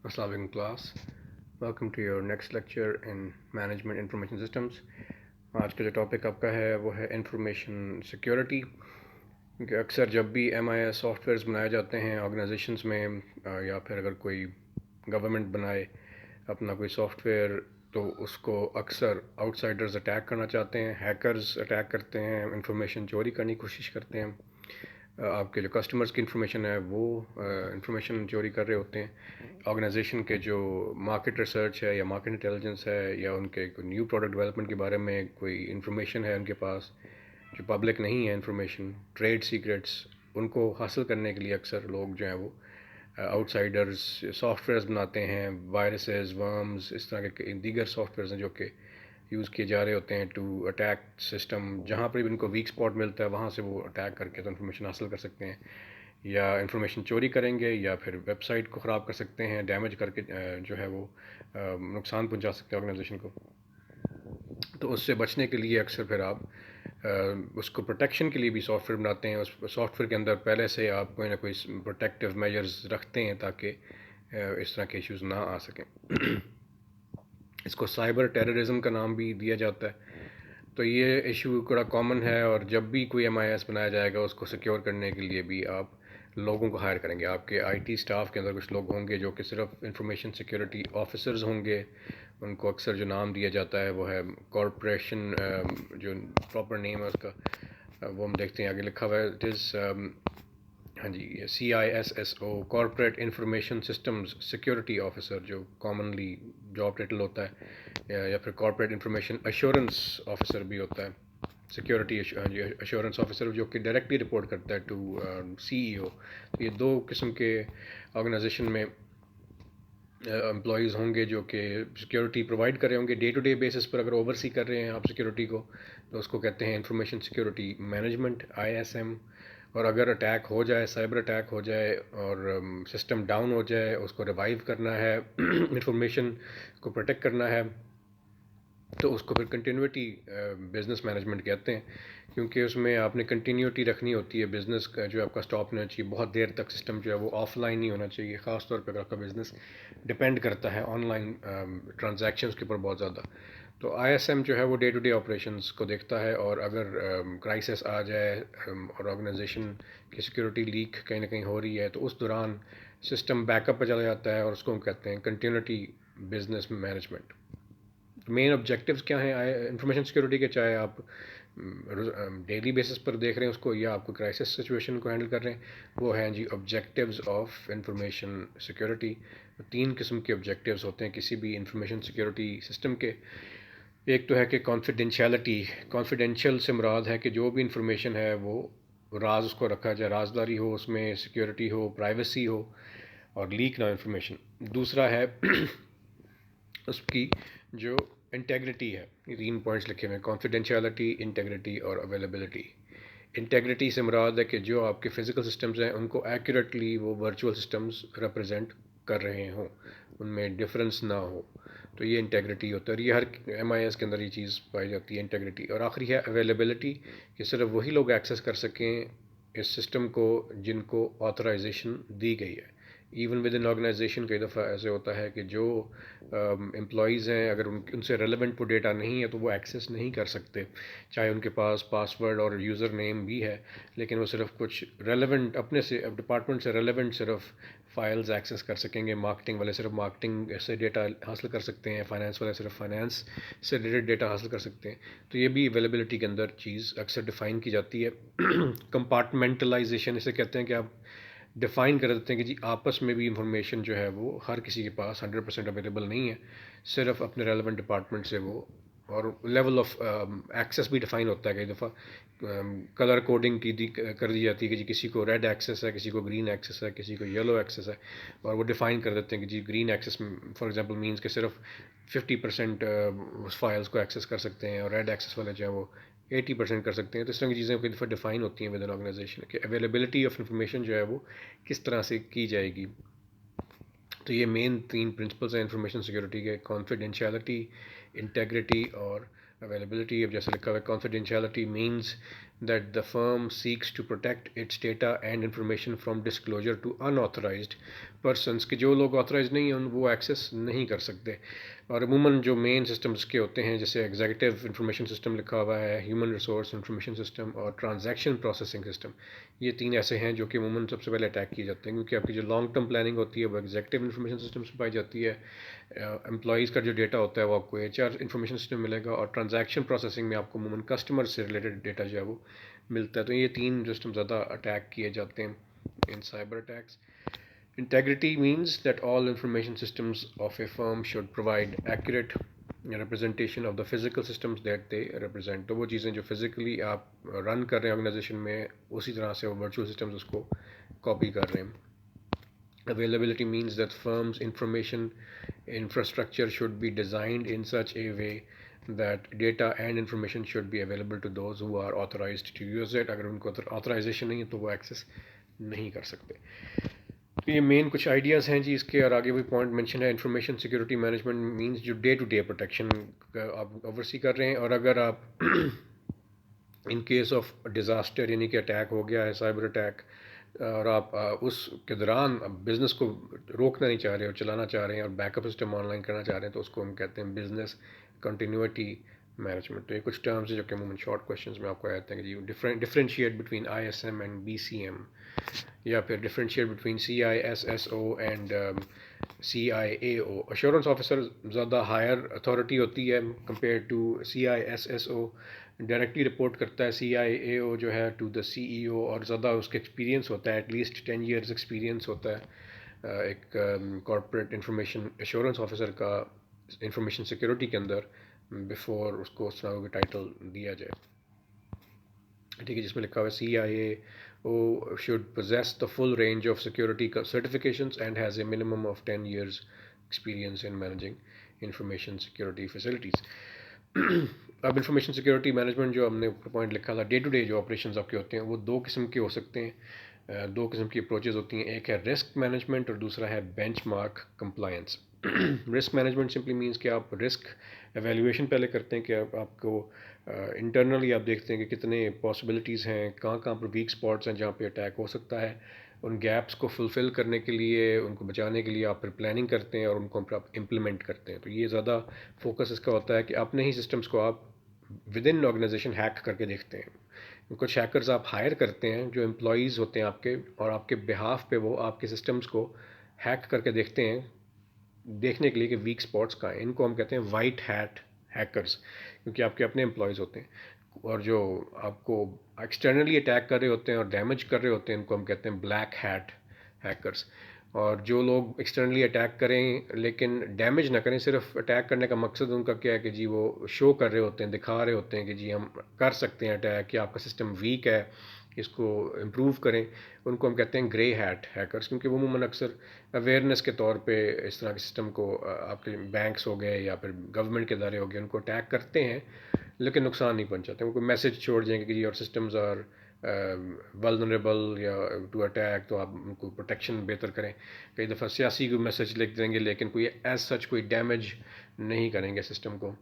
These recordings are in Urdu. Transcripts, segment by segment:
Assalamualaikum class. Welcome to your next lecture in Management Information Systems. آج کا جو ٹاپک آپ کا ہے وہ ہے انفارمیشن سیکیورٹی. کیونکہ اکثر جب بھی M I S softwares بنائے جاتے ہیں آرگنائزیشنس میں یا پھر اگر کوئی گورنمنٹ بنائے اپنا کوئی سافٹ ویئر تو اس کو اکثر آؤٹ سائڈرز اٹیک کرنا چاہتے ہیں, ہیکرز اٹیک کرتے ہیں, انفارمیشن چوری کرنے کی کوشش کرتے ہیں. آپ کے جو کسٹمرز کی انفارمیشن ہے وہ انفارمیشن چوری کر رہے ہوتے ہیں. آرگنائزیشن کے جو مارکیٹ ریسرچ ہے یا مارکیٹ انٹیلیجنس ہے یا ان کے کوئی نیو پروڈکٹ ڈیولپمنٹ کے بارے میں کوئی انفارمیشن ہے ان کے پاس جو پبلک نہیں ہے انفارمیشن, ٹریڈ سیکرٹس, ان کو حاصل کرنے کے لیے اکثر لوگ جو ہیں وہ آؤٹ سائڈرز سافٹ ویئرز بناتے ہیں. وائرسز, ورمز, اس طرح کے دیگر سافٹ ویئرز ہیں جو کہ یوز کیے جا رہے ہوتے ہیں ٹو اٹیک سسٹم. جہاں پر بھی ان کو ویک اسپاٹ ملتا ہے وہاں سے وہ اٹیک کر کے تو انفارمیشن حاصل کر سکتے ہیں, یا انفارمیشن چوری کریں گے یا پھر ویب سائٹ کو خراب کر سکتے ہیں, ڈیمیج کر کے جو ہے وہ نقصان پہنچا سکتے ہیں آرگنائزیشن کو. تو اس سے بچنے کے لیے اکثر پھر آپ اس کو پروٹیکشن کے لیے بھی سافٹ ویئر بناتے ہیں. اس سافٹ ویئر کے اندر پہلے سے آپ کوئی نہ کوئی پروٹیکٹیو میجرز رکھتے ہیں تاکہ اس طرح کے ایشوز نہ آ سکیں. اس کو سائبر ٹیررزم کا نام بھی دیا جاتا ہے. تو یہ ایشو بڑا کامن ہے, اور جب بھی کوئی ایم آئی ایس بنایا جائے گا اس کو سیکیور کرنے کے لیے بھی آپ لوگوں کو ہائر کریں گے. آپ کے آئی ٹی اسٹاف کے اندر کچھ لوگ ہوں گے جو کہ صرف انفارمیشن سیکیورٹی آفیسرز ہوں گے. ان کو اکثر جو نام دیا جاتا ہے وہ ہے کارپوریشن, جو پراپر نیم ہے اس کا وہ ہم دیکھتے ہیں آگے لکھا ہوا ہے. اٹ از ہاں جی CISSO, corporate information systems security officer, جو کامنلی جاب ٹائٹل ہوتا ہے, یا پھر کارپوریٹ انفارمیشن ایشورنس آفیسر بھی ہوتا ہے. سیکیورٹی ایشورنس آفیسر جو کہ ڈائریکٹلی رپورٹ کرتا ہے ٹو CEO. تو یہ دو قسم کے آرگنائزیشن میں امپلائیز ہوں گے جو کہ سیکیورٹی پرووائڈ کر رہے ہوں گے ڈے ٹو ڈے بیسس پر. اگر اوور سی کر رہے ہیں آپ سیکیورٹی کو تو اس کو کہتے ہیں انفارمیشن سیکیورٹی مینجمنٹ, ISM. اور اگر اٹیک ہو جائے, سائبر اٹیک ہو جائے اور سسٹم ڈاؤن ہو جائے, اس کو ریوائیو کرنا ہے, انفارمیشن کو پروٹیکٹ کرنا ہے, تو اس کو پھر کنٹینیوٹی بزنس مینجمنٹ کہتے ہیں. کیونکہ اس میں آپ نے کنٹینیوٹی رکھنی ہوتی ہے بزنس کا, جو آپ کا اسٹاپ نہیں ہونا چاہیے بہت دیر تک. سسٹم جو ہے وہ آف لائن نہیں ہونا چاہیے, خاص طور پہ اگر آپ کا بزنس ڈپینڈ کرتا ہے آن لائن ٹرانزیکشنس کے اوپر بہت زیادہ. تو ISM جو ہے وہ ڈے ٹو ڈے آپریشنس کو دیکھتا ہے, اور اگر کرائسس آ جائے اور آرگنائزیشن کی سیکیورٹی لیک کہیں نہ کہیں ہو رہی ہے تو اس دوران سسٹم بیک اپ پہ چلا جاتا ہے, اور اس کو ہم کہتے ہیں کنٹینیوٹی بزنس مینجمنٹ. مین آبجیکٹیوز کیا ہیں انفارمیشن سیکیورٹی کے, چاہے آپ ڈیلی بیسس پر دیکھ رہے ہیں اس کو یا آپ کو کرائسس سچویشن کو ہینڈل کر رہے ہیں, وہ ہیں جی آبجیکٹیوز آف انفارمیشن سیکیورٹی. 3 قسم کے آبجیکٹیوز ہوتے ہیں کسی بھی انفارمیشن سیکیورٹی سسٹم کے. ایک تو ہے کہ کانفیڈینشیلٹی. کانفیڈینشیل سے مراد ہے کہ جو بھی انفارمیشن ہے وہ راز اس کو رکھا جائے, رازداری ہو, اس میں سیکیورٹی ہو, پرائیویسی ہو, اور لیک نہ انفارمیشن. دوسرا ہے اس کی جو انٹیگریٹی ہے. 3 پوائنٹس لکھے ہوئے ہیں, کانفیڈینشیلٹی, انٹیگریٹی اور اویلیبلٹی. انٹیگریٹی سے مراد ہے کہ جو آپ کے فزیکل سسٹمز ہیں ان کو ایکوریٹلی وہ ورچوئل سسٹمز ریپرزینٹ کر رہے ہوں, ان میں ڈفرینس نہ ہو. تو یہ انٹیگریٹی ہوتا ہے, اور یہ ہر MIS کے اندر یہ چیز پائی جاتی ہے, انٹیگریٹی. اور آخری ہے اویلیبلٹی, کہ صرف وہی لوگ ایکسیس کر سکیں اس سسٹم کو جن کو آتھرائزیشن دی گئی ہے. ایون ود ان آرگنائزیشن کئی دفعہ ایسے ہوتا ہے کہ جو امپلائیز ہیں اگر ان سے ریلیونٹ وہ ڈیٹا نہیں ہے تو وہ ایکسیس نہیں کر سکتے, چاہے ان کے پاس پاسورڈ اور یوزر نیم بھی ہے, لیکن وہ صرف کچھ ریلیونٹ اپنے سے ڈپارٹمنٹ سے ریلیونٹ صرف فائلز ایکسیس کر سکیں گے. مارکیٹنگ والے صرف مارکیٹنگ سے ڈیٹا حاصل کر سکتے ہیں, فائنانس والے صرف فائنانس سے ریلیٹڈ ڈیٹا حاصل کر سکتے ہیں. تو یہ بھی اویلیبلٹی کے اندر چیز اکثر ڈیفائن کی جاتی ہے. کمپارٹمنٹلائزیشن اسے کہتے ہیں کہ آپ ڈیفائن کر دیتے ہیں کہ جی آپس میں بھی انفارمیشن جو ہے وہ ہر کسی کے پاس 100% اویلیبل نہیں ہے, صرف اپنے ریلیونٹ ڈپارٹمنٹ سے وہ. اور لیول آف ایکسیس بھی ڈیفائن ہوتا ہے. کئی دفعہ کلر کوڈنگ کر دی جاتی ہے کہ جی کسی کو ریڈ ایکسیس ہے, کسی کو گرین ایکسیس ہے, کسی کو یلو ایکسیس ہے, اور وہ ڈیفائن کر دیتے ہیں کہ جی green access for example means کہ صرف 50% اس فائلز کو ایکسیس کر سکتے ہیں, اور ریڈ ایکسیس والے جو ہیں وہ 80% کر سکتے ہیں. تو اس طرح کی چیزیں کئی دفعہ ڈیفائن ہوتی ہیں ود ان آرگنائزیشن کہ اویلیبلٹی آف انفارمیشن جو ہے وہ کس طرح سے کی جائے گی. تو یہ مین 3 پرنسپلس ہیں انفارمیشن سیکیورٹی کے, کانفیڈینشیلٹی, انٹیگریٹی اور اویلیبلٹی. اب جیسے لکھا ہوا ہے confidentiality means that the firm seeks to protect its data and information from disclosure to unauthorised persons کہ جو لوگ آتھرائز نہیں ہیں وہ ایکسیس نہیں کر سکتے. اور عموماً جو مین سسٹمز کے ہوتے ہیں جیسے ایگزیکٹو انفارمیشن سسٹم لکھا ہوا ہے, ہیومن ریسورس انفارمیشن سسٹم اور ٹرانزیکشن پروسیسنگ سسٹم, یہ 3 ایسے ہیں جو کہ عموماً سب سے پہلے اٹیک کیے جاتے ہیں, کیونکہ آپ کی جو لانگ ٹرم پلاننگ ہوتی ہے وہ ایگزیکٹو انفارمیشن سسٹمس میں پائی جاتی ہے. امپلائیز کا جو ڈیٹا ہوتا ہے وہ آپ کو HR انفارمیشن سسٹم ملے گا, اور ٹرانزیکشن پروسیسنگ میں آپ کو عموماً کسٹمر سے ریلیٹڈ ڈیٹا جو ہے وہ ملتا ہے. تو یہ 3 سسٹم زیادہ اٹیک کیے جاتے ہیں in cyber attacks. Integrity means that all information systems of a firm should provide accurate representation of the physical systems that they represent. تو وہ چیزیں جو فزیکلی آپ رن کر رہے ہیں آرگنائزیشن میں اسی طرح سے وہ ورچوئل سسٹمز اس کو کاپی کر رہے ہیں. Availability means that firms' information infrastructure should be designed in such a way that data and information should be available to those who are authorized to use it. اگر ان کو authorization نہیں ہے تو وہ ایکسیس نہیں کر سکتے. تو یہ مین کچھ آئیڈیاز ہیں جی اس کے, اور آگے بھی پوائنٹ مینشن ہے. انفارمیشن سیکورٹی مینجمنٹ مینس جو ڈے ٹو ڈے پروٹیکشن آپ اوورسی کر رہے ہیں, اور اگر آپ ان کیس آف ڈیزاسٹر یعنی کہ اٹیک ہو گیا ہے, سائبر اٹیک, اور آپ اس کے دوران بزنس کو روکنا نہیں چاہ رہے اور چلانا چاہ رہے ہیں اور back up system on line کرنا چاہ رہے ہیں, تو اس کو ہم کہتے ہیں بزنس کنٹینیوٹی مینجمنٹ. تو یہ کچھ ٹرمز ہیں جو کہ عموماً شارٹ کوشچنز میں آپ کو آتے ہیں کہ جی differentiate between ISM and BCM, یا پھر differentiate between CISSO and CIAO. Assurance officer زیادہ ہائر اتھارٹی ہوتی ہے compare to CISSO, directly report کرتا ہے. CIAO جو ہے ٹو دا CEO, اور زیادہ اس کا ایکسپیرینس ہوتا ہے, ایٹ لیسٹ 10 years ایکسپیرینس ہوتا ہے ایک کارپوریٹ انفارمیشن ایشورنس آفیسر کا انفارمیشن سیکورٹی کے اندر, بیفور اس کو اس طرح کا ٹائٹل دیا جائے. ٹھیک ہے, جس میں لکھا ہوا ہے CIAO should possess the full range of security certifications and has a minimum of 10 years experience in managing information security facilities. اب انفارمیشن سیکورٹی مینجمنٹ جو ہم نے پوائنٹ لکھا تھا, ڈے ٹو ڈے جو آپریشنز آپ کے ہوتے ہیں وہ 2 قسم کے ہو سکتے ہیں. 2 قسم کی اپروچز ہوتی ہیں, ایک ہے رسک مینجمنٹ اور دوسرا ہے benchmark compliance. Risk management simply means کہ آپ رسک ایویلیویشن پہلے کرتے ہیں کہ آپ کو انٹرنلی آپ دیکھتے ہیں کہ کتنے پاسبلٹیز ہیں, کہاں کہاں پر ویک اسپاٹس ہیں جہاں پہ اٹیک ہو سکتا ہے. ان گیپس کو فلفل کرنے کے لیے, ان کو بچانے کے لیے آپ پھر پلاننگ کرتے ہیں اور ان کو آپ امپلیمنٹ کرتے ہیں. تو یہ زیادہ فوکس اس کا ہوتا ہے کہ اپنے ہی سسٹمز کو آپ ود ان آرگنائزیشن ہیک کر کے دیکھتے ہیں. کچھ ہیکرز آپ ہائر کرتے ہیں جو امپلائیز ہوتے ہیں آپ کے, اور آپ کے بہاف پہ وہ آپ کے سسٹمز کو ہیک کر کے دیکھتے ہیں, دیکھنے کے لیے کہ ویک اسپاٹس کہاں ہیں. ان کو ہم کہتے ہیں وائٹ ہیٹ ہیکرز, کیونکہ آپ کے اپنے امپلائیز ہوتے ہیں. اور جو آپ کو ایکسٹرنلی اٹیک کر رہے ہوتے ہیں اور ڈیمیج کر رہے ہوتے ہیں ان کو ہم کہتے ہیں بلیک ہیٹ ہیکرز. اور جو لوگ ایکسٹرنلی اٹیک کریں لیکن ڈیمیج نہ کریں, صرف اٹیک کرنے کا مقصد ان کا کیا ہے کہ جی وہ شو کر رہے ہوتے ہیں, دکھا رہے ہوتے ہیں کہ جی ہم کر سکتے ہیں اٹیک, کہ آپ کا سسٹم ویک ہے اس کو امپروو کریں, ان کو ہم کہتے ہیں گرے ہیٹ ہیکرز. کیونکہ وہ عموماً اکثر اویئرنیس کے طور پہ اس طرح کے سسٹم کو, آپ کے بینکس ہو گئے یا پھر گورنمنٹ کے ادارے ہو گئے, ان کو اٹیک کرتے ہیں لیکن نقصان نہیں پہنچاتے. وہ کوئی میسج چھوڑ دیں کہ جی اور سسٹمز آر ولنریبل یا ٹو اٹیک, تو آپ ان کو پروٹیکشن بہتر کریں. کئی دفعہ سیاسی کوئی میسج لکھ دیں گے لیکن کوئی ایز سچ کوئی ڈیمیج نہیں کریں گے سسٹم کو.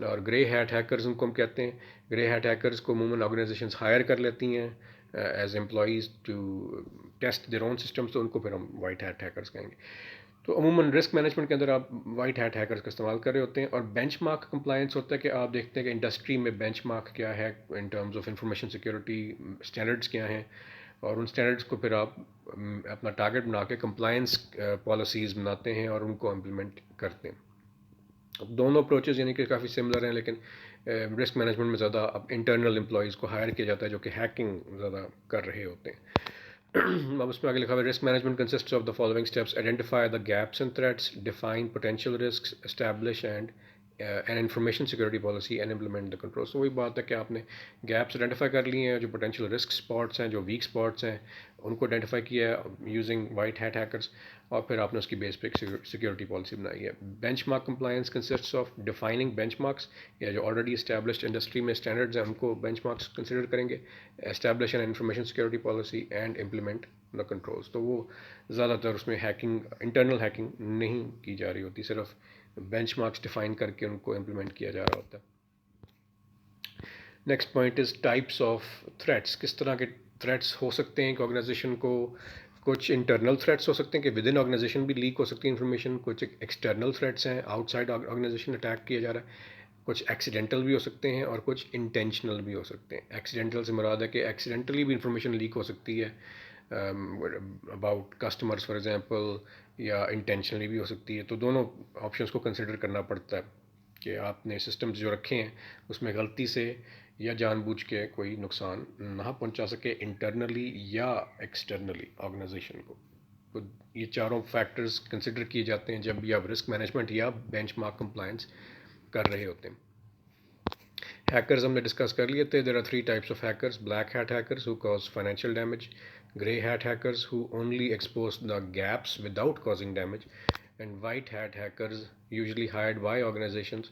اور گرے ہیٹ ہیکرز ان کو ہم کہتے ہیں. گرے ہیٹ ہیکرز کو عموماً آرگنائزیشنز ہائر کر لیتی ہیں as employees to test their own systems, تو ان کو پھر ہم وائٹ ہیٹ ہیکرز کہیں گے. تو عموماً رسک مینجمنٹ کے اندر آپ وائٹ ہیٹ ہیکرز کا استعمال کر رہے ہوتے ہیں. اور بینچ مارک کمپلائنس ہوتا ہے کہ آپ دیکھتے ہیں کہ انڈسٹری میں بینچ مارک کیا ہے in terms of information security, standards کیا ہیں, اور ان اسٹینڈرڈس کو پھر آپ اپنا ٹارگیٹ بنا کے کمپلائنس پالیسیز بناتے ہیں اور ان کو امپلیمنٹ کرتے ہیں. دونوں اپروچز یعنی کہ کافی سملر ہیں, لیکن رسک مینجمنٹ میں زیادہ اب انٹرنل امپلائیز کو ہائر کیا جاتا ہے جو کہ ہیکنگ زیادہ کر رہے ہوتے ہیں. اب اس میں آگے لکھا ہوا ہے risk management consists of the following steps: identify the gaps and threats, define potential risks, establish and an information security policy and implement the control. وہی بات ہے کہ آپ نے گیپس آئیڈینٹیفائی کر لیے ہیں, جو پوٹینشیل رسک اسپاٹس ہیں, جو ویک اسپاٹس ہیں, ان کو آئیڈینٹیفائی کیا ہے یوزنگ وائٹ ہیٹ ہیکرز, اور پھر آپ نے اس کی بیس پہ سیکورٹی پالیسی بنائی ہے. Benchmark compliance consists of defining benchmarks, یا جو آلریڈی اسٹیبلشڈ انڈسٹری میں اسٹینڈرڈز ہیں ان کو بینچ مارکس کنسیڈر کریں گے. Establish an information security policy and implement the controls. تو وہ زیادہ تر اس میں ہیکنگ, انٹرنل ہیکنگ نہیں کی جا رہی ہوتی, صرف بینچ مارکس ڈیفائن کر کے ان کو امپلیمنٹ کیا جا رہا ہوتا ہے. Next point is types of threats. کس طرح کے تھریٹس ہو سکتے ہیں کہ آرگنائزیشن کو کچھ انٹرنل تھریٹس ہو سکتے ہیں کہ ود ان آرگنائزیشن بھی لیک ہو سکتی ہے انفارمیشن. کچھ ایکسٹرنل تھریٹس ہیں, آؤٹ سائڈ آرگنائزیشن اٹیک کیا جا رہا ہے. کچھ ایکسیڈنٹل بھی ہو سکتے ہیں اور کچھ انٹینشنل بھی ہو سکتے ہیں. ایکسیڈنٹل سے مراد ہے کہ ایکسیڈنٹلی بھی انفارمیشن لیک ہو سکتی ہے اباؤٹ کسٹمرز فار ایگزامپل, یا انٹینشنلی بھی ہو سکتی ہے. تو دونوں آپشنس کو کنسیڈر کرنا پڑتا ہے کہ آپ نے سسٹمز جو رکھے ہیں اس میں غلطی سے یا جان بوجھ کے کوئی نقصان نہ پہنچا سکے انٹرنلی یا ایکسٹرنلی آرگنائزیشن کو. تو یہ چاروں فیکٹرز کنسیڈر کیے جاتے ہیں جب بھی آپ رسک مینجمنٹ یا بینچ مارک کمپلائنس کر رہے ہوتے ہیں. ہیکرز ہم نے ڈسکس کر لیے تھے. There are 3 types of hackers. Black hat hackers who cause financial damage, grey hat hackers who only expose the gaps without causing damage, and white hat hackers usually hired by organizations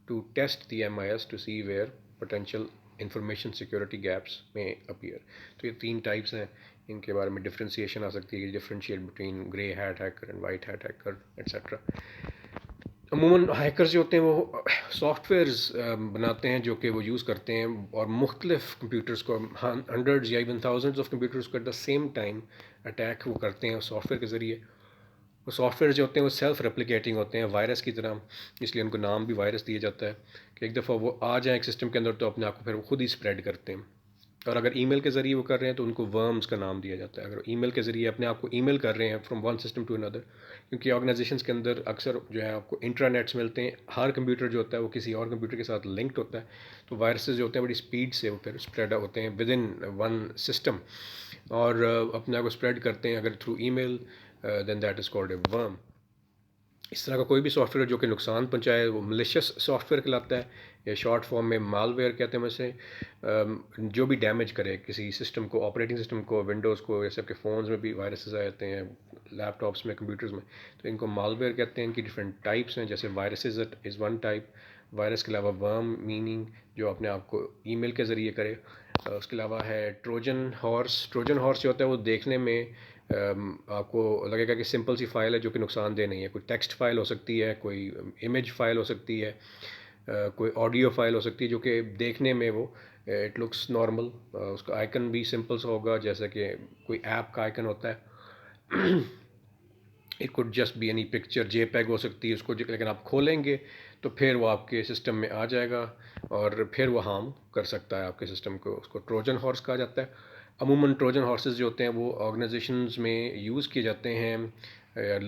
to test the MIS to see where potential information security gaps may appear. تو یہ 3 ٹائپس ہیں, ان کے بارے میں ڈفرینسیشن آ سکتی ہے, differentiate between grey hat hacker and white hat hacker etcetera. عموماً ہیکرز جو ہوتے ہیں وہ سافٹ ویئرز بناتے ہیں جو کہ وہ یوز کرتے ہیں اور مختلف کمپیوٹرز کو, ہنڈریڈز یا ایون تھاؤزنڈز آف کمپیوٹرز کو at the same time attack وہ کرتے ہیں سافٹ ویئر کے ذریعے. وہ سافٹ ویئر جو ہوتے ہیں وہ سیلف ریپلیکیٹنگ ہوتے ہیں, وائرس کی طرح, اس لیے ان کو نام بھی وائرس دیا جاتا ہے کہ ایک دفعہ وہ آ جائیں ایک سسٹم کے اندر تو اپنے آپ کو پھر وہ خود ہی اسپریڈ کرتے ہیں. اور اگر ای میل کے ذریعے وہ کر رہے ہیں تو ان کو ورمز کا نام دیا جاتا ہے. اگر ای میل کے ذریعے اپنے آپ کو ای میل کر رہے ہیں فرام ون سسٹم ٹو اندر, کیونکہ آرگنائزیشنس کے اندر اکثر جو ہے آپ کو انٹرانیٹس ملتے ہیں, ہر کمپیوٹر جو ہوتا ہے وہ کسی اور کمپیوٹر کے ساتھ لنکڈ ہوتا ہے, تو وائرسز جو ہوتے ہیں بڑی اسپیڈ سے وہ پھر اسپریڈ ہوتے ہیں ود ان ون سسٹم اور اپنے آپ کو اسپریڈ کرتے ہیں اگر through email, then that is called a worm. اس طرح کا کوئی بھی سافٹ ویئر جو کہ نقصان پہنچائے وہ ملیشیس سافٹ ویئر کہلاتا ہے, یا شارٹ فارم میں مال ویئر کہتے ہیں. ویسے جو بھی ڈیمیج کرے کسی سسٹم کو, آپریٹنگ سسٹم کو, ونڈوز کو, جیسے آپ کے فونز میں بھی وائرسز آ جاتے ہیں, لیپ ٹاپس میں, کمپیوٹرز میں, تو ان کو مال ویئر کہتے ہیں. ان کی ڈفرینٹ ٹائپس ہیں, جیسے viruses is one type. Virus کے علاوہ ورم میننگ جو اپنے آپ کو ای میل کے ذریعے کرے. اس کے علاوہ ہے ٹروجن ہارس. ٹروجن ہارس جو ہوتا ہے وہ دیکھنے میں آپ کو لگے گا کہ سمپل سی فائل ہے جو کہ نقصان دہ نہیں ہے. کوئی ٹیکسٹ فائل ہو سکتی ہے, کوئی امیج فائل ہو سکتی ہے, کوئی آڈیو فائل ہو سکتی ہے جو کہ دیکھنے میں وہ اٹ لکس نارمل. اس کا آئکن بھی سمپل سا ہوگا جیسا کہ کوئی ایپ کا آئکن ہوتا ہے. It could just be any picture, JPEG ہو سکتی ہے اس کو, لیکن آپ کھولیں گے تو پھر وہ آپ کے سسٹم میں آ جائے گا اور پھر وہ ہارم کر سکتا ہے آپ کے سسٹم کو. اس کو ٹروجن ہارس کہا جاتا ہے. عموماً ٹروجن ہارسز جو ہوتے ہیں وہ آرگنائزیشنز میں یوز کیے جاتے ہیں,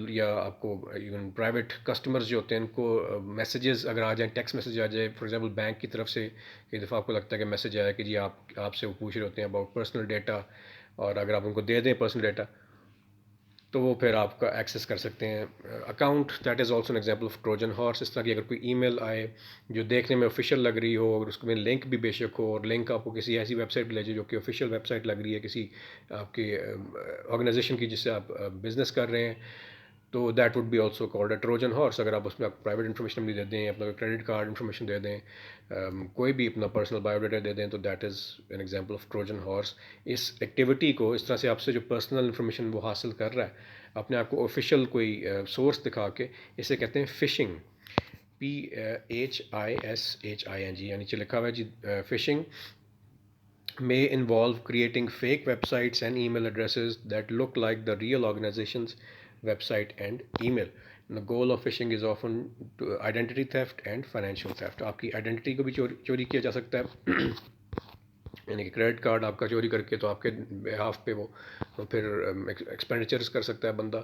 یا آپ کو ایون پرائیویٹ کسٹمرز جو ہوتے ہیں ان کو میسیجز اگر آ جائیں, ٹیکسٹ میسیج آ جائے فار ایگزامپل بینک کی طرف سے, کئی دفعہ آپ کو لگتا ہے کہ میسیج آیا کہ جی آپ سے وہ پوچھ رہے ہوتے ہیں اباؤٹ پرسنل ڈیٹا, اور اگر آپ ان کو دے دیں پرسنل ڈیٹا تو وہ پھر آپ کا ایکسیس کر سکتے ہیں account. That is also an example of Trojan horse. اس طرح کی اگر کوئی ای میل آئے جو دیکھنے میں آفیشیل لگ رہی ہو, اگر اس میں لنک بھی بے شک ہو, اور لنک آپ کو کسی ایسی ویب سائٹ پہ لے جائے جو کہ آفیشیل ویب سائٹ لگ رہی ہے کسی آپ کی آرگنائزیشن کی جس سے آپ بزنس کر رہے ہیں, تو that would be also called a Trojan horse. اگر آپ اس میں پرائیویٹ انفارمیشن بھی دے دیں, اپنا کریڈٹ کارڈ انفارمیشن دے دیں, کوئی بھی اپنا پرسنل بایو ڈاٹا دے دیں, تو that is an example of Trojan horse. اس ایکٹیویٹی کو اس طرح سے آپ سے جو پرسنل انفارمیشن وہ حاصل کر رہا ہے اپنے آپ کو آفیشیل کوئی سورس دکھا کے, اسے کہتے ہیں فشنگ. PHISHING, یعنی لکھا ہوا ہے جی fishing may involve creating fake websites and email addresses that look like the real organization's website and email. And the goal of phishing is often to identity theft and financial theft. آپ کی آئیڈینٹی کو بھی چوری کیا جا سکتا ہے, یعنی کہ کریڈٹ کارڈ آپ کا چوری کر کے تو آپ کے بہاف پہ وہ پھر ایکسپینڈیچرز کر سکتا ہے بندہ,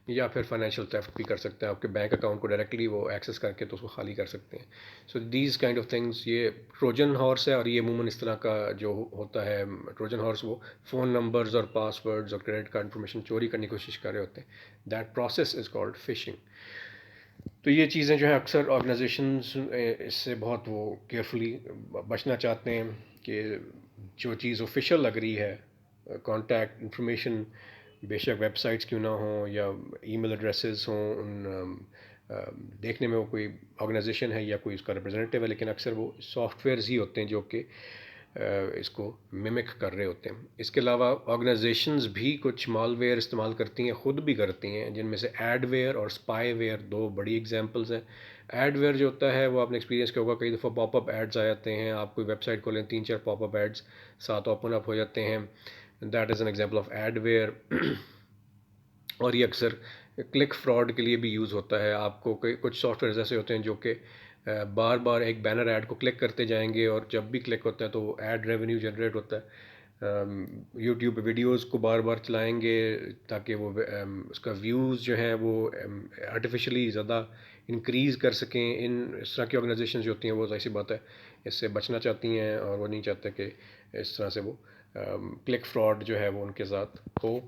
یا پھر فائنینشیل تھیفٹ بھی کر سکتا ہے, آپ کے بینک اکاؤنٹ کو ڈائریکٹلی وہ ایکسیس کر کے تو اس کو خالی کر سکتے ہیں. So these kind of things, یہ ٹروجن ہارس ہے. اور یہ عموماً اس طرح کا جو ہوتا ہے ٹروجن ہارس, وہ فون نمبرز اور پاس ورڈز اور کریڈٹ کارڈ انفارمیشن چوری کرنے کی کوشش کر رہے ہوتے ہیں. That process is called phishing. تو یہ چیزیں جو ہیں اکثر آرگنائزیشنز اس سے بہت وہ کیئرفلی بچنا چاہتے ہیں کہ جو چیز آفیشیل لگ رہی ہے, کانٹیکٹ انفارمیشن بے شک ویب سائٹس کیوں نہ ہوں یا ای میل ایڈریسز ہوں, دیکھنے میں وہ کوئی آرگنائزیشن ہے یا کوئی اس کا ریپرزینٹیو ہے, لیکن اکثر وہ سافٹ ویئرز ہی ہوتے ہیں جو کہ اس کو ممک کر رہے ہوتے ہیں. اس کے علاوہ آرگنائزیشنز بھی کچھ مال ویئر استعمال کرتی ہیں, خود بھی کرتی ہیں, جن میں سے ایڈ ویئر اور اسپائی ویئر دو بڑی ایگزامپلز ہیں. ایڈ ویئر جو ہوتا ہے وہ آپ نے ایکسپیرینس کیا ہوگا, کئی دفعہ پاپ اپ ایڈز آ جاتے ہیں, آپ کوئی ویب سائٹ کھولیں 3-4 پاپ اپ ایڈز ساتھ اوپن اپ ہو جاتے ہیں. That is an example of adware. اور یہ اکثر کلک فراڈ کے لیے بھی یوز ہوتا ہے. آپ کو کچھ سافٹ ویئرز ایسے ہوتے ہیں جو کہ بار بار ایک بینر ایڈ کو کلک کرتے جائیں گے، اور جب بھی کلک ہوتا ہے تو وہ ایڈ ریونیو جنریٹ ہوتا ہے. یوٹیوب پہ ویڈیوز کو بار بار چلائیں گے تاکہ وہ اس کا ویوز جو ہیں وہ آرٹیفیشلی زیادہ انکریز کر سکیں. اس طرح کی آرگنائزیشنز جو ہوتی ہیں وہ ظاہر سی بات ہے اس سے بچنا چاہتی ہیں، اور وہ نہیں چاہتے کہ اس طرح سے وہ کلک فراڈ جو ہے وہ ان کے ساتھ ہو.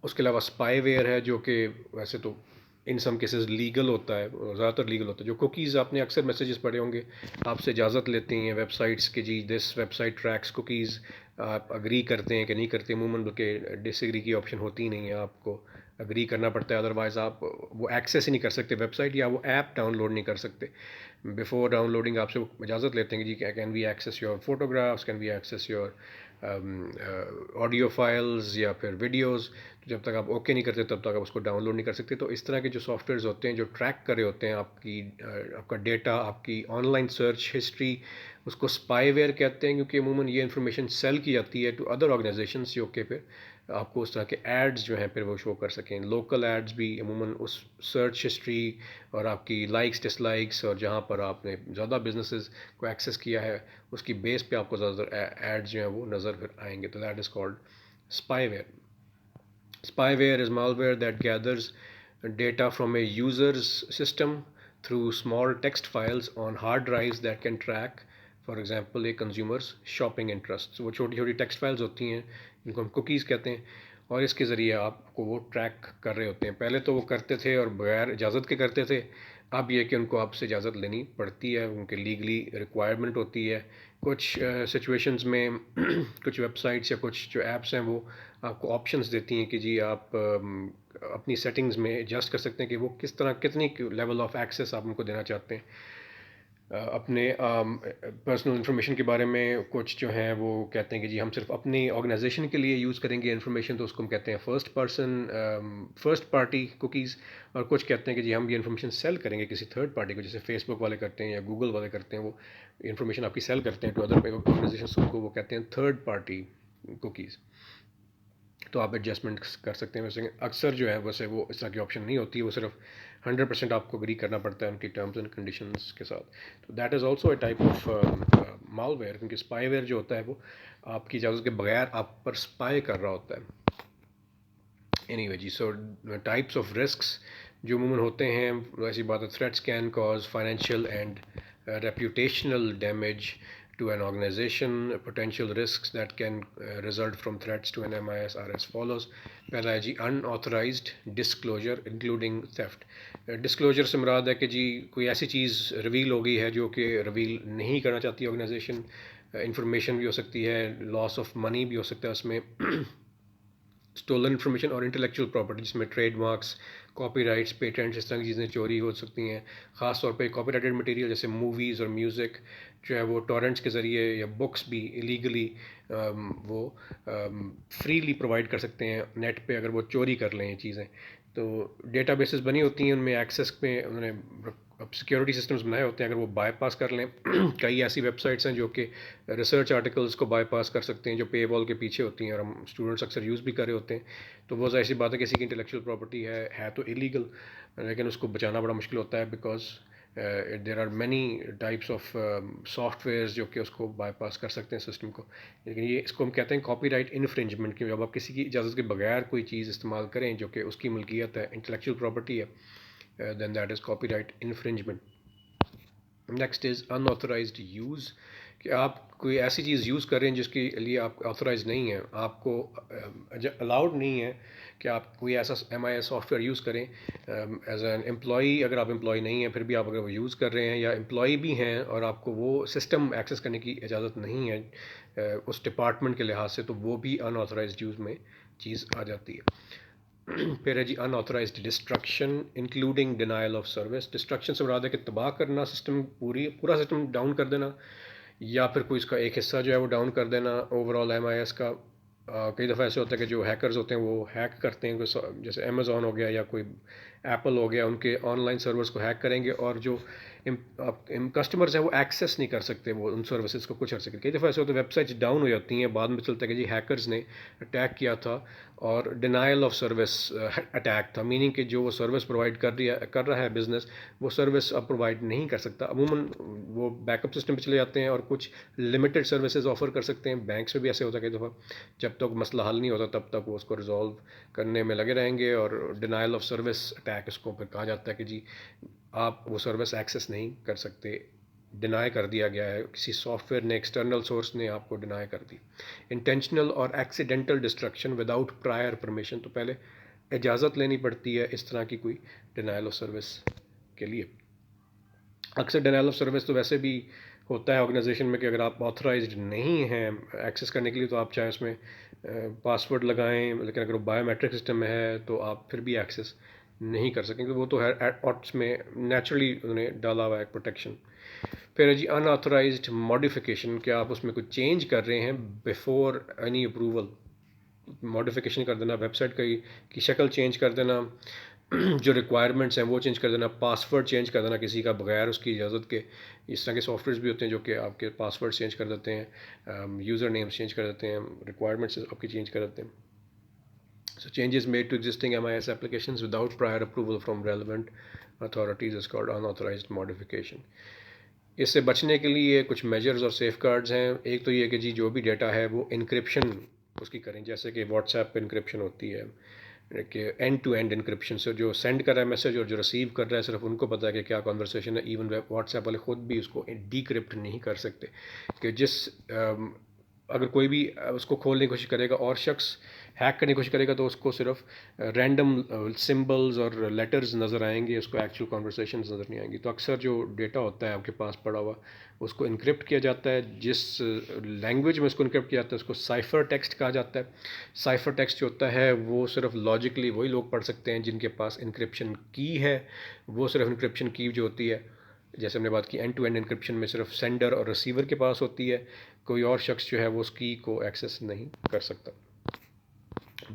اس کے علاوہ اسپائی ویئر ہے جو کہ ویسے تو ان سم کیسز لیگل ہوتا ہے، زیادہ تر لیگل ہوتا ہے. جو کوکیز آپ نے اکثر میسیجز پڑھے ہوں گے، آپ سے اجازت لیتے ہیں ویب سائٹس کے، جی this website tracks cookies. آپ اگری کرتے ہیں کہ نہیں کرتے؟ عموماً بلکہ ڈس ایگری کی آپشن ہوتی ہی نہیں ہے، آپ کو اگری کرنا پڑتا ہے، ادروائز آپ وہ ایکسیس ہی نہیں کر سکتے ویب سائٹ، یا وہ ایپ ڈاؤن لوڈ نہیں کر سکتے. بفور ڈاؤن لوڈنگ آپ سے وہ اجازت لیتے ہیں کہ جی can we access your photographs, can we access your audio files یا پھر ویڈیوز. جب تک آپ اوکے نہیں کرتے تب تک آپ اس کو ڈاؤن لوڈ نہیں کر سکتے. تو اس طرح کے جو سافٹ ویئرز ہوتے ہیں جو ٹریک کر رہے ہوتے ہیں آپ کا ڈیٹا، آپ کی آن لائن سرچ ہسٹری، اس کو اسپائی ویئر کہتے ہیں، کیونکہ عموماً یہ انفارمیشن سیل کی جاتی ہے ٹو ادر آرگنائزیشنس جو کہ پھر آپ کو اس طرح کے ایڈز جو ہیں پھر وہ شو کر سکیں. لوکل ایڈز بھی عموماً اس سرچ ہسٹری اور آپ کی لائکس ڈس لائکس، اور جہاں پر آپ نے زیادہ بزنسز کو ایکسیس کیا ہے اس کی بیس پہ آپ کو زیادہ تر ایڈز جو ہیں وہ نظر پھر آئیں گے. تو that is called spy where. Spyware is malware that gathers data from a user's system through small text files on hard drives that can track, for example, a consumer's shopping interests. وہ چھوٹی چھوٹی ٹیکسٹ فائلز ہوتی ہیں جن کو ہم کوکیز کہتے ہیں، اور اس کے ذریعے آپ کو وہ ٹریک کر رہے ہوتے ہیں. پہلے تو وہ کرتے تھے اور بغیر اجازت کے کرتے تھے، اب یہ کہ ان کو آپ سے اجازت لینی پڑتی ہے، ان کے لیگلی ریکوائرمنٹ ہوتی ہے. کچھ سچویشنز میں کچھ ویب سائٹس یا کچھ جو ایپس ہیں وہ آپ کو آپشنس دیتی ہیں کہ جی آپ اپنی سیٹنگز میں ایڈجسٹ کر سکتے ہیں کہ وہ کس طرح کتنی لیول آف ایکسیس آپ ان کو دینا چاہتے ہیں. اپنے پرسنل انفارمیشن کے بارے میں کچھ جو ہیں وہ کہتے ہیں کہ جی ہم صرف اپنی آرگنائزیشن کے لیے یوز کریں گے انفارمیشن، تو اس کو ہم کہتے ہیں فرسٹ پارٹی کوکیز. اور کچھ کہتے ہیں کہ جی ہم یہ انفارمیشن سیل کریں گے کسی تھرڈ پارٹی کو، جیسے فیس بک والے کرتے ہیں یا گوگل والے کرتے ہیں، وہ انفارمیشن آپ کی سیل کرتے ہیں ٹو ادر آرگنائزیشنس کو، وہ کہتے ہیں تھرڈ پارٹی کوکیز. تو آپ ایڈجسٹمنٹ کر سکتے ہیں. ویسے اکثر جو ہے ویسے وہ اس طرح کی آپشن نہیں ہوتی، وہ صرف 100% آپ کو اگری کرنا پڑتا ہے ان کی ٹرمز اینڈ کنڈیشنز کے ساتھ. تو that is also a type of mall where, کیونکہ اسپائی ویئر جو ہوتا ہے وہ آپ کی اجازت کے بغیر آپ پر اسپائی کر رہا ہوتا ہے. اینی وے جی، سو ٹائپس آف رسکس جو عموماً ہوتے ہیں، ایسی بات ہے، threats can cause financial and reputational damage to an organization. Potential risks that can result from threats to an MIS are as follows. پہلا ہے جی unauthorized disclosure including theft. Disclosure سے مراد ہے کہ جی کوئی ایسی چیز ریویل ہو گئی ہے جو کہ ریویل نہیں کرنا چاہتی آرگنائزیشن. انفارمیشن بھی ہو سکتی ہے، لاس آف منی بھی ہو سکتا ہے اس میں، اسٹولن انفارمیشن اور انٹلیکچوئل پراپرٹی جس میں trademarks, copyrights, patents, اس طرح کی چیزیں چوری ہو سکتی ہیں. خاص طور پہ کاپی رائٹڈ مٹیریل جیسے موویز اور میوزک جو ہے وہ ٹورنٹس کے ذریعے یا بکس بھی ایلیگلی وہ فریلی پرووائڈ کر سکتے ہیں نیٹ پہ اگر وہ چوری کر لیں یہ چیزیں. تو ڈیٹا بیسز بنی ہوتی ہیں، ان میں ایکسیس پہ انہوں نے اب سیکیورٹی سسٹمز بنائے ہوتے ہیں. اگر وہ بائی پاس کر لیں، کئی ایسی ویب سائٹس ہیں جو کہ ریسرچ آرٹیکلس کو بائی پاس کر سکتے ہیں جو پے وال کے پیچھے ہوتی ہیں، اور ہم اسٹوڈنٹس اکثر یوز بھی کر رہے ہوتے ہیں. تو وہ ظاہر سی بات ہے کسی کی انٹلیکچوئل پراپرٹی ہے تو ایلیگل، لیکن اس کو بچانا بڑا مشکل ہوتا ہے، because there are many types of softwares جو کہ اس کو بائی پاس کر سکتے ہیں سسٹم کو. لیکن یہ اس کو ہم کہتے ہیں کاپی رائٹ انفرنجمنٹ، کہ جب آپ کسی کی اجازت کے بغیر کوئی چیز استعمال کریں جو کہ اس کی ملکیت ہے، انٹلیکچوئل پراپرٹی ہے، then that is copyright infringement. Next is unauthorised use, کہ آپ کوئی ایسی چیز یوز کر رہے ہیں جس کے لیے آپ آتھورائز نہیں ہیں، آپ کو الاؤڈ نہیں ہے کہ آپ کوئی ایسا MIS سافٹ ویئر یوز کریں ایز این امپلائی. اگر آپ امپلائی نہیں ہیں پھر بھی آپ اگر وہ یوز کر رہے ہیں، یا امپلائی بھی ہیں اور آپ کو وہ سسٹم ایکسیس کرنے کی اجازت نہیں ہے اس ڈپارٹمنٹ کے لحاظ سے، تو وہ بھی انآتھورائزڈ یوز میں چیز آ جاتی ہے. پھر ہے جی unauthorised destruction including denial of service. Destruction سے مراد ہے کہ تباہ کرنا سسٹم، پورا سسٹم ڈاؤن کر دینا، یا پھر کوئی اس کا ایک حصہ جو ہے وہ ڈاؤن کر دینا اوور آل MIS کا. کئی دفعہ ایسے ہوتا ہے کہ جو ہیکرز ہوتے ہیں وہ ہیک کرتے ہیں، جیسے امیزون ہو گیا یا کوئی ایپل ہو گیا، ان کے آن لائن سرورز کو ہیک کریں گے، اور جو کسٹمرز ہیں وہ ایکسیس نہیں کر سکتے وہ ان سروسز کو کچھ عرصے کے. کئی دفعہ ایسے ہوتا ہے ویب سائٹس ڈاؤن ہو جاتی ہیں، بعد میں چلتا ہے کہ جی ہیکرز نے اٹیک کیا تھا اور ڈینائل آف سروس اٹیک تھا، میننگ کہ جو وہ سروس پرووائڈ کر رہا ہے بزنس، وہ سروس اب پرووائڈ نہیں کر سکتا. عموماً وہ بیک اپ سسٹم پہ چلے جاتے ہیں اور کچھ لمیٹڈ سروسز آفر کر سکتے ہیں. بینکس میں بھی ایسے ہوتا ہے کئی دفعہ، جب تک مسئلہ حل نہیں ہوتا تب تک وہ اس کو ریزالو کرنے میں لگے رہیں گے. اور ڈینائل آف سروس اٹیک اس کو پھر کہا جاتا ہے کہ جی آپ وہ سروس ایکسیس نہیں کر سکتے، ڈینائی کر دیا گیا ہے، کسی سافٹ ویئر نے، ایکسٹرنل سورس نے آپ کو ڈینائی کر دی. انٹینشنل اور accidental destruction without prior permission, تو پہلے اجازت لینی پڑتی ہے اس طرح کی کوئی ڈینائل آف سروس کے لیے. اکثر ڈینائل آف سروس تو ویسے بھی ہوتا ہے آرگنائزیشن میں کہ اگر آپ آتھرائزڈ نہیں ہیں ایکسیس کرنے کے لیے تو آپ چاہے اس میں پاسورڈ لگائیں، لیکن اگر وہ بایو میٹرک سسٹم میں ہے تو آپ پھر بھی ایکسیس نہیں کر سکیں گے. وہ تو اس میں نیچرلی انہوں نے ڈالا ہوا ہے پروٹیکشن. پھر جی ان آتھورائزڈ ماڈیفیکیشن، کیا آپ اس میں کچھ چینج کر رہے ہیں بیفور اینی اپروول. ماڈیفیکیشن کر دینا، ویب سائٹ کی شکل چینج کر دینا، جو ریکوائرمنٹس ہیں وہ چینج کر دینا، پاسورڈ چینج کر دینا کسی کا بغیر اس کی اجازت کے. اس طرح کے سافٹ ویئرس بھی ہوتے ہیں جو کہ آپ کے پاسورڈ چینج کر دیتے ہیں، یوزر نیمز چینج کر دیتے ہیں، ریکوائرمنٹس آپ کی چینج کر دیتے ہیں. So changes made to existing MIS applications without prior approval from relevant authorities is called unauthorized modification. اس سے بچنے کے لیے کچھ میجرز اور سیف گارڈز ہیں. ایک تو یہ کہ جی جو بھی ڈیٹا ہے وہ انکرپشن اس کی کریں، جیسے کہ واٹس ایپ پہ انکرپشن ہوتی ہے کہ اینڈ ٹو اینڈ انکرپشن سے جو سینڈ کر رہا ہے میسج اور جو ریسیو کر رہا ہے صرف ان کو پتہ ہے کہ کیا کانورسیشن ہے. ایون واٹس ایپ والے خود بھی اس کو ڈیکرپٹ نہیں کر سکتے کہ اگر کوئی بھی اس کو کھولنے کی کوشش کرے گا اور شخص ہیک کرنے کی کوشش کرے گا تو اس کو صرف رینڈم سمبلز اور لیٹرز نظر آئیں گے، اس کو ایکچوئل کانورسیشنز نظر نہیں آئیں گی. تو اکثر جو ڈیٹا ہوتا ہے آپ کے پاس پڑا ہوا اس کو انکرپٹ کیا جاتا ہے. جس لینگویج میں اس کو انکرپٹ کیا جاتا ہے اس کو سائفر ٹیکسٹ کہا جاتا ہے. سائفر ٹیکسٹ جو ہوتا ہے وہ صرف لاجیکلی وہی لوگ پڑھ سکتے ہیں جن کے پاس انکرپشن کی ہے. وہ صرف انکرپشن کی جو ہوتی ہے، جیسے ہم نے بات کی اینڈ ٹو اینڈ انکرپشن میں صرف سینڈر اور ریسیور کے پاس ہوتی ہے، کوئی اور شخص جو ہے وہ اس کی کو ایکسیس نہیں کر سکتا.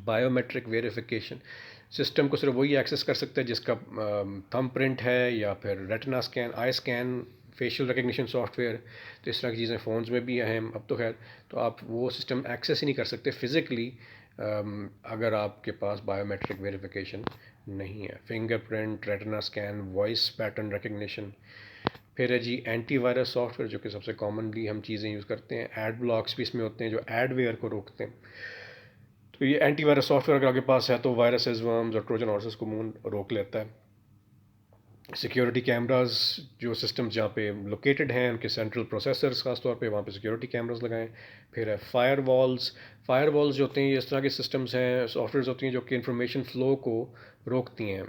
بایو میٹرک ویریفیکیشن، سسٹم کو صرف وہی ایکسیس کر سکتا ہے جس کا تھم پرنٹ ہے یا پھر retina scan, I scan, facial recognition soft where. تو اس طرح کی چیزیں فونز میں بھی اہم اب تو خیر، تو آپ وہ سسٹم ایکسیس ہی نہیں کر سکتے فزیکلی اگر آپ کے پاس بایو میٹرک ویریفیکیشن نہیں ہے. Fingerprint, retina scan, voice pattern recognition. پھر ہے جی اینٹی وائرس سافٹ ویئر جو کہ سب سے کامنلی ہم چیزیں یوز کرتے ہیں. ایڈ بلاکس بھی اس میں ہوتے ہیں جو ایڈ ویئر کو روکتے ہیں. تو یہ اینٹی وائرس سافٹ ویئر اگر آپ کے پاس ہے تو وائرسز، ورمز اور ٹروجن ہارسز کو روک لیتا ہے. سیکیورٹی کیمراز، جو سسٹمز جہاں پہ لوکیٹڈ ہیں ان کے سینٹرل پروسیسرز خاص طور پہ وہاں پہ سیکیورٹی کیمراز لگائیں. پھر ہے فائر والز جو ہوتے ہیں یہ اس طرح کے سسٹمز ہیں، سافٹ ویئرز ہوتی ہیں جو کہ انفارمیشن فلو کو روکتی ہیں.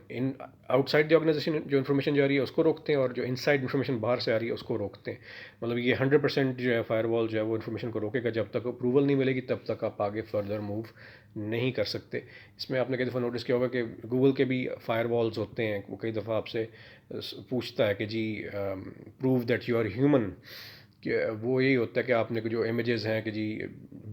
آؤٹ سائڈ دی آرگنائزیشن جو انفارمیشن جا رہی ہے اس کو روکتے ہیں، اور جو ان سائڈ انفارمیشن باہر سے آ رہی ہے اس کو روکتے ہیں. مطلب یہ 100% جو ہے فائر وال جو ہے وہ انفارمیشن کو روکے گا. جب تک اپروول نہیں ملے گی تب تک آپ آگے فردر موو نہیں کر سکتے. اس میں آپ نے کئی دفعہ نوٹس کیا ہوگا کہ گوگل کے بھی فائر والز ہوتے ہیں، وہ کئی دفعہ آپ سے پوچھتا ہے کہ جی prove that you are human. کہ وہ یہی ہوتا ہے کہ آپ نے جو امیجز ہیں کہ جی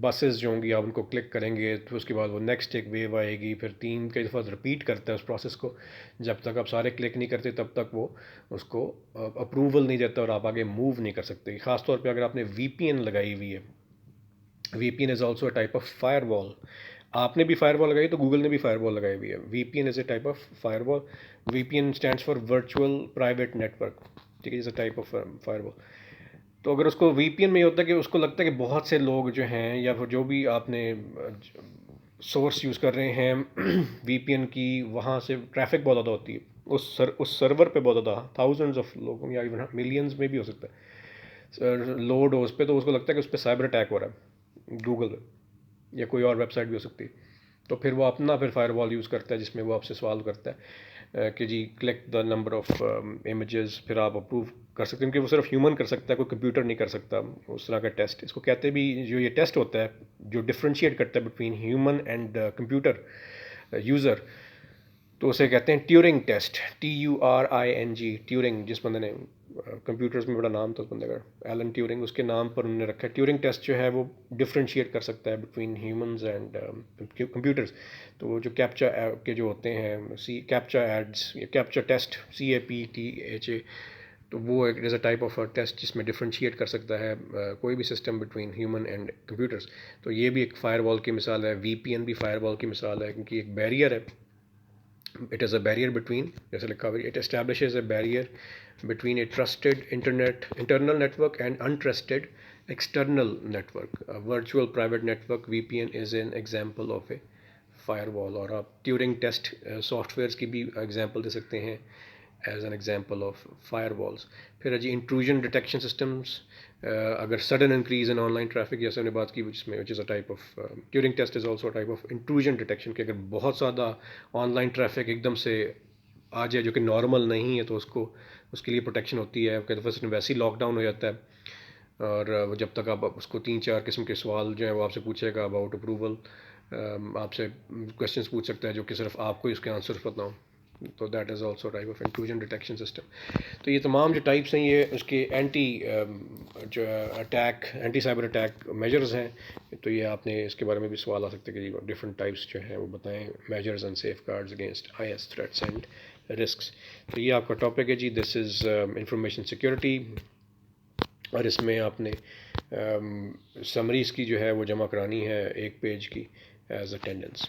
بسز جو ہوں گی آپ ان کو کلک کریں گے تو اس کے بعد وہ نیکسٹ ایک ویو آئے گی، پھر 3 کئی دفعہ رپیٹ کرتا ہے اس پروسیس کو. جب تک آپ سارے کلک نہیں کرتے تب تک وہ اس کو اپروول نہیں دیتا اور آپ آگے موو نہیں کر سکتے. خاص طور پہ اگر آپ نے وی پی این لگائی ہوئی ہے. V P N is also a type of firewall. آپ نے بھی فائر وال لگائی تو گوگل نے بھی فائر وال لگائی ہوئی ہے. V P N is a type of firewall. V P N stands for virtual private network, ٹھیک ہے، is a type of firewall. تو اگر اس کو وی پی این میں یہ ہوتا ہے کہ اس کو لگتا ہے کہ بہت سے لوگ جو ہیں یا پھر جو بھی آپ نے سورس یوز کر رہے ہیں وی پی این کی، وہاں سے ٹریفک بہت زیادہ ہوتی ہے اس سرور پہ، بہت زیادہ تھاؤزنڈز آف لوگوں یا ایون ملینز میں بھی ہو سکتا ہے لوڈ ہو اس پہ. تو اس کو لگتا ہے کہ اس پہ سائبر اٹیک ہو رہا ہے گوگل پہ، یا کوئی اور ویب سائٹ بھی ہو سکتی ہے. تو پھر وہ اپنا پھر فائر وال یوز کرتا ہے جس میں وہ آپ سے سوال کرتا ہے کہ جی click the number of images, پھر آپ اپروو کر سکتے ہیں. کیونکہ وہ صرف ہیومن کر سکتا ہے، کوئی کمپیوٹر نہیں کر سکتا اس طرح کا ٹیسٹ. اس کو کہتے بھی جو یہ ٹیسٹ ہوتا ہے جو ڈفرینشیٹ کرتا ہے between human and computer user, تو اسے کہتے ہیں ٹیورنگ ٹیسٹ, TURING, ٹیورنگ. جس بندے نے کمپیوٹرز میں بڑا نام تھا اس بندے کا, ایلن ٹیورنگ, اس کے نام پر انہوں نے رکھا ہے. ٹیورنگ ٹیسٹ جو ہے وہ ڈفرینشیٹ کر سکتا ہے بٹوین ہیومنز اینڈ کمپیوٹرز. تو وہ جو کیپچا کے جو ہوتے ہیں کیپچا ایڈس یا کیپچا ٹیسٹ, CAPTHA, تو وہ ایک از اے ٹائپ آف ٹیسٹ جس میں ڈفرینشیٹ کر سکتا ہے کوئی بھی system between human and computers. تو یہ بھی ایک فائر وال کی مثال ہے. VPN بھی فائر وال کی مثال ہے, کیونکہ ایک بیریئر ہے. It is a barrier between, جیسے لکھا ہوا, it establishes a barrier between a trusted internal network and untrusted external network. A virtual private network, VPN, is an example of a firewall. اور آپ ٹیورنگ ٹیسٹ سافٹ ویئرس کی بھی ایگزامپل دے سکتے ہیں as an example of firewalls. پھر جی انٹروژن ڈیٹیکشن سسٹمس, اگر sudden increase in online traffic, جیسے ہم نے بات کی, جس میں which is a type of Turing test is also type of intrusion detection, کہ اگر بہت زیادہ آن لائن ٹریفک ایک دم سے آ جائے جو کہ نارمل نہیں ہے, تو اس کے لیے پروٹیکشن ہوتی ہے. کہ دفعہ ویسے ہی لاک ڈاؤن ہو جاتا ہے, اور جب تک آپ اس کو 3-4 قسم کے سوال جو ہیں وہ آپ سے پوچھے گا اباؤٹ اپروول, آپ سے کوشچنس پوچھ سکتا ہے جو کہ صرف آپ کو ہی اس کے آنسر پتہ ہوں. تو that is also type of intrusion detection system. تو یہ تمام جو ٹائپس ہیں یہ اس کے جو attack, anti cyber attack measures ہیں. تو یہ آپ نے اس کے بارے میں بھی سوال آ سکتے کہ ڈفرینٹ ٹائپس جو ہیں وہ بتائیں, measures and safeguards against IS threats and risks. تو یہ آپ کا ٹاپک ہے جی, دس از انفارمیشن سیکورٹی. اور اس میں آپ نے سمریز کی جو ہے وہ جمع کرانی ہے 1 پیج کی ایز اٹینڈنس.